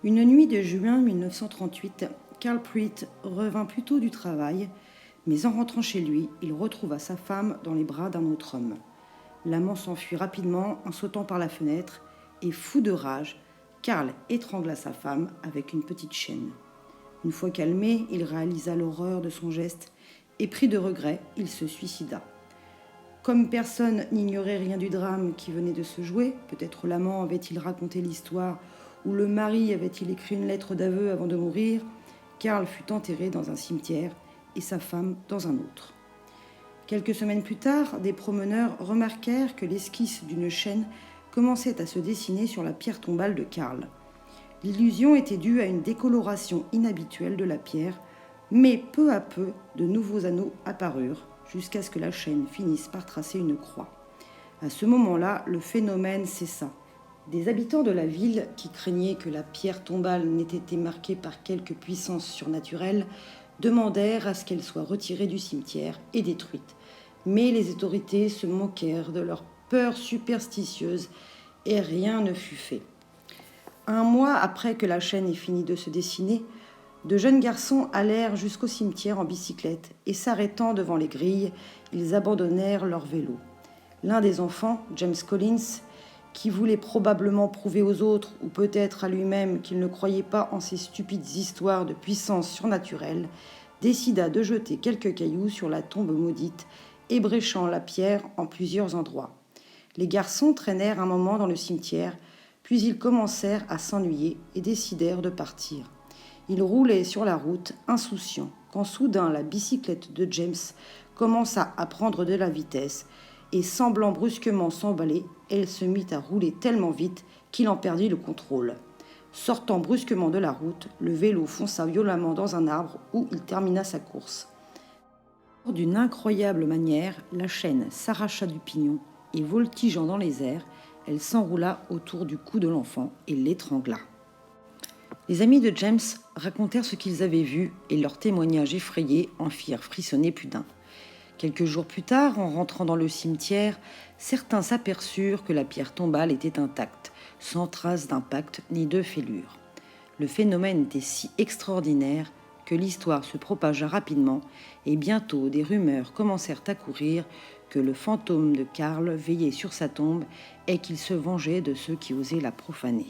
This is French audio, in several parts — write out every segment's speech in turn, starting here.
Une nuit de juin 1938, Carl Pruitt revint plus tôt du travail, mais en rentrant chez lui, il retrouva sa femme dans les bras d'un autre homme. L'amant s'enfuit rapidement en sautant par la fenêtre et, fou de rage, Carl étrangla sa femme avec une petite chaîne. Une fois calmé, il réalisa l'horreur de son geste et, pris de regret, il se suicida. Comme personne n'ignorait rien du drame qui venait de se jouer, peut-être l'amant avait-il raconté l'histoire ou le mari avait-il écrit une lettre d'aveu avant de mourir, Carl fut enterré dans un cimetière et sa femme dans un autre. Quelques semaines plus tard, des promeneurs remarquèrent que l'esquisse d'une chaîne commençait à se dessiner sur la pierre tombale de Carl. L'illusion était due à une décoloration inhabituelle de la pierre, mais peu à peu, de nouveaux anneaux apparurent, jusqu'à ce que la chaîne finisse par tracer une croix. À ce moment-là, le phénomène cessa. Des habitants de la ville, qui craignaient que la pierre tombale n'ait été marquée par quelque puissance surnaturelle, demandèrent à ce qu'elle soit retirée du cimetière et détruite. Mais les autorités se moquèrent de leur peur superstitieuse et rien ne fut fait. Un mois après que la chaîne ait fini de se dessiner, de jeunes garçons allèrent jusqu'au cimetière en bicyclette et s'arrêtant devant les grilles, ils abandonnèrent leur vélo. L'un des enfants, James Collins, qui voulait probablement prouver aux autres, ou peut-être à lui-même, qu'il ne croyait pas en ces stupides histoires de puissance surnaturelle, décida de jeter quelques cailloux sur la tombe maudite, ébréchant la pierre en plusieurs endroits. Les garçons traînèrent un moment dans le cimetière, puis ils commencèrent à s'ennuyer et décidèrent de partir. Ils roulaient sur la route, insouciants, quand soudain la bicyclette de James commença à prendre de la vitesse, et semblant brusquement s'emballer, elle se mit à rouler tellement vite qu'il en perdit le contrôle. Sortant brusquement de la route, le vélo fonça violemment dans un arbre où il termina sa course. D'une incroyable manière, la chaîne s'arracha du pignon et, voltigeant dans les airs, elle s'enroula autour du cou de l'enfant et l'étrangla. Les amis de James racontèrent ce qu'ils avaient vu et leurs témoignages effrayés en firent frissonner plus d'un. Quelques jours plus tard, en rentrant dans le cimetière, certains s'aperçurent que la pierre tombale était intacte, sans trace d'impact ni de fêlure. Le phénomène était si extraordinaire que l'histoire se propagea rapidement et bientôt des rumeurs commencèrent à courir que le fantôme de Carl veillait sur sa tombe et qu'il se vengeait de ceux qui osaient la profaner.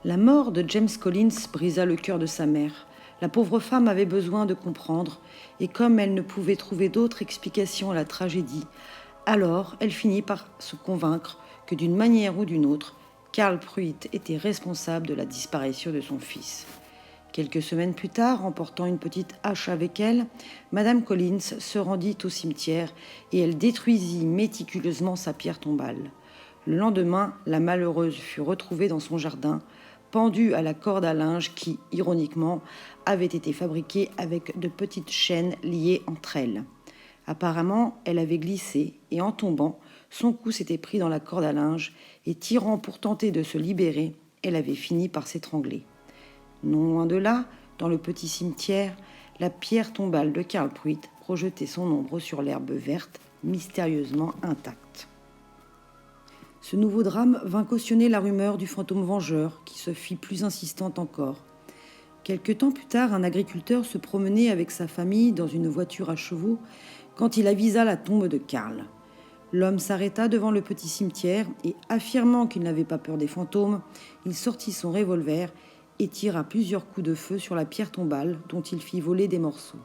La mort de James Collins brisa le cœur de sa mère. La pauvre femme avait besoin de comprendre, et comme elle ne pouvait trouver d'autre explication à la tragédie, alors elle finit par se convaincre que d'une manière ou d'une autre, Carl Pruitt était responsable de la disparition de son fils. Quelques semaines plus tard, emportant une petite hache avec elle, Madame Collins se rendit au cimetière et elle détruisit méticuleusement sa pierre tombale. Le lendemain, la malheureuse fut retrouvée dans son jardin, pendue à la corde à linge qui, ironiquement, avait été fabriquée avec de petites chaînes liées entre elles. Apparemment, elle avait glissé et en tombant, son cou s'était pris dans la corde à linge et tirant pour tenter de se libérer, elle avait fini par s'étrangler. Non loin de là, dans le petit cimetière, la pierre tombale de Carl Pruitt projetait son ombre sur l'herbe verte, mystérieusement intacte. Ce nouveau drame vint cautionner la rumeur du fantôme vengeur, qui se fit plus insistante encore. Quelque temps plus tard, un agriculteur se promenait avec sa famille dans une voiture à chevaux quand il avisa la tombe de Carl. L'homme s'arrêta devant le petit cimetière et, affirmant qu'il n'avait pas peur des fantômes, il sortit son revolver et tira plusieurs coups de feu sur la pierre tombale dont il fit voler des morceaux.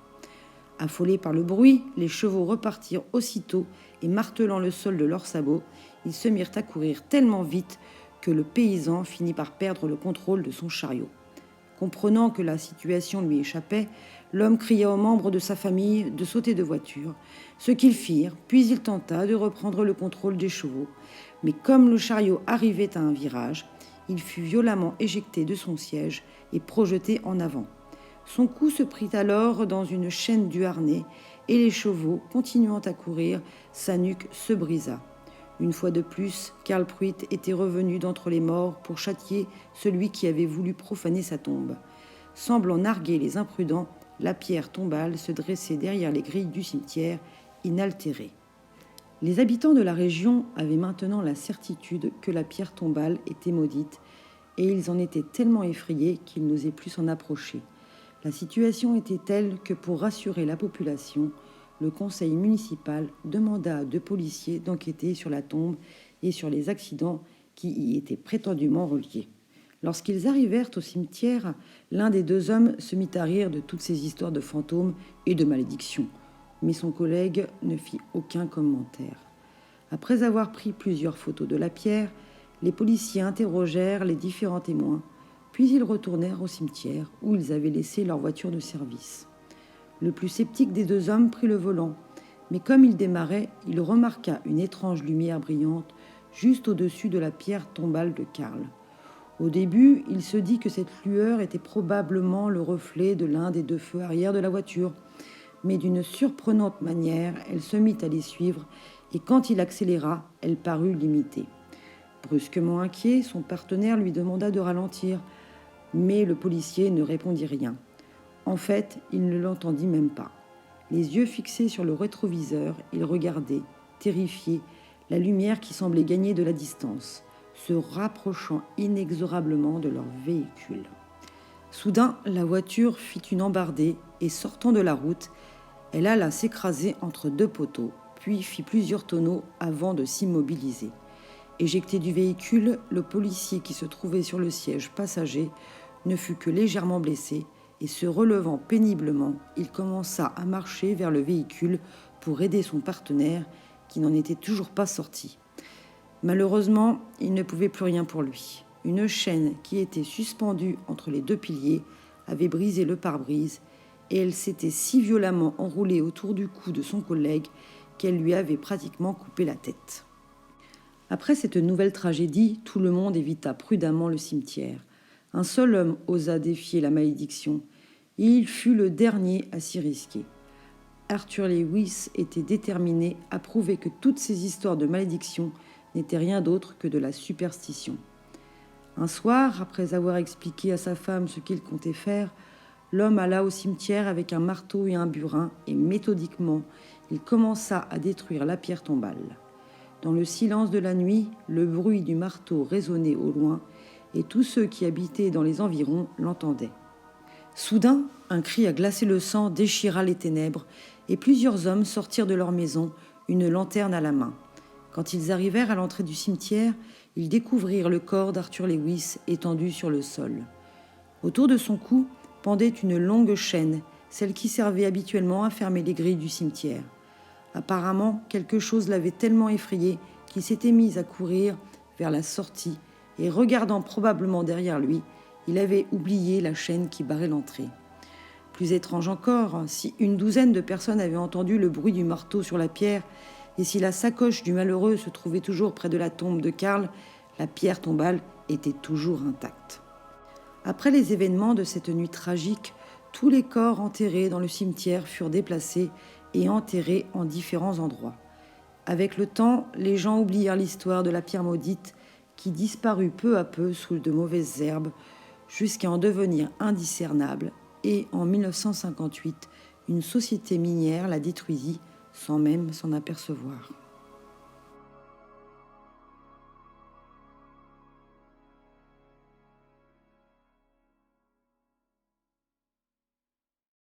Affolés par le bruit, les chevaux repartirent aussitôt et, martelant le sol de leurs sabots, ils se mirent à courir tellement vite que le paysan finit par perdre le contrôle de son chariot. Comprenant que la situation lui échappait, l'homme cria aux membres de sa famille de sauter de voiture, ce qu'ils firent, puis il tenta de reprendre le contrôle des chevaux. Mais comme le chariot arrivait à un virage, il fut violemment éjecté de son siège et projeté en avant. Son cou se prit alors dans une chaîne du harnais et les chevaux, continuant à courir, sa nuque se brisa. Une fois de plus, Karl Pruitt était revenu d'entre les morts pour châtier celui qui avait voulu profaner sa tombe. Semblant narguer les imprudents, la pierre tombale se dressait derrière les grilles du cimetière, inaltérée. Les habitants de la région avaient maintenant la certitude que la pierre tombale était maudite, et ils en étaient tellement effrayés qu'ils n'osaient plus s'en approcher. La situation était telle que, pour rassurer la population, le conseil municipal demanda à 2 policiers d'enquêter sur la tombe et sur les accidents qui y étaient prétendument reliés. Lorsqu'ils arrivèrent au cimetière, l'un des 2 hommes se mit à rire de toutes ces histoires de fantômes et de malédictions, mais son collègue ne fit aucun commentaire. Après avoir pris plusieurs photos de la pierre, les policiers interrogèrent les différents témoins, puis ils retournèrent au cimetière où ils avaient laissé leur voiture de service. Le plus sceptique des 2 hommes prit le volant, mais comme il démarrait, il remarqua une étrange lumière brillante juste au-dessus de la pierre tombale de Karl. Au début, il se dit que cette lueur était probablement le reflet de l'un des 2 feux arrière de la voiture, mais d'une surprenante manière, elle se mit à les suivre et quand il accéléra, elle parut l'imiter. Brusquement inquiet, son partenaire lui demanda de ralentir, mais le policier ne répondit rien. En fait, il ne l'entendit même pas. Les yeux fixés sur le rétroviseur, il regardait, terrifié, la lumière qui semblait gagner de la distance, se rapprochant inexorablement de leur véhicule. Soudain, la voiture fit une embardée et, sortant de la route, elle alla s'écraser entre 2 poteaux, puis fit plusieurs tonneaux avant de s'immobiliser. Éjecté du véhicule, le policier qui se trouvait sur le siège passager ne fut que légèrement blessé et se relevant péniblement, il commença à marcher vers le véhicule pour aider son partenaire qui n'en était toujours pas sorti. Malheureusement, il ne pouvait plus rien pour lui. Une chaîne qui était suspendue entre les 2 piliers avait brisé le pare-brise et elle s'était si violemment enroulée autour du cou de son collègue qu'elle lui avait pratiquement coupé la tête. Après cette nouvelle tragédie, tout le monde évita prudemment le cimetière. Un seul homme osa défier la malédiction, et il fut le dernier à s'y risquer. Arthur Lewis était déterminé à prouver que toutes ces histoires de malédiction n'étaient rien d'autre que de la superstition. Un soir, après avoir expliqué à sa femme ce qu'il comptait faire, l'homme alla au cimetière avec un marteau et un burin, et méthodiquement, il commença à détruire la pierre tombale. Dans le silence de la nuit, le bruit du marteau résonnait au loin, et tous ceux qui habitaient dans les environs l'entendaient. Soudain, un cri à glacer le sang déchira les ténèbres, et plusieurs hommes sortirent de leur maison, une lanterne à la main. Quand ils arrivèrent à l'entrée du cimetière, ils découvrirent le corps d'Arthur Lewis étendu sur le sol. Autour de son cou pendait une longue chaîne, celle qui servait habituellement à fermer les grilles du cimetière. Apparemment, quelque chose l'avait tellement effrayé qu'il s'était mis à courir vers la sortie et, regardant probablement derrière lui, il avait oublié la chaîne qui barrait l'entrée. Plus étrange encore, si une douzaine de personnes avaient entendu le bruit du marteau sur la pierre et si la sacoche du malheureux se trouvait toujours près de la tombe de Karl, la pierre tombale était toujours intacte. Après les événements de cette nuit tragique, tous les corps enterrés dans le cimetière furent déplacés et enterrés en différents endroits. Avec le temps, les gens oublièrent l'histoire de la pierre maudite qui disparut peu à peu sous de mauvaises herbes jusqu'à en devenir indiscernable et en 1958, une société minière la détruisit sans même s'en apercevoir.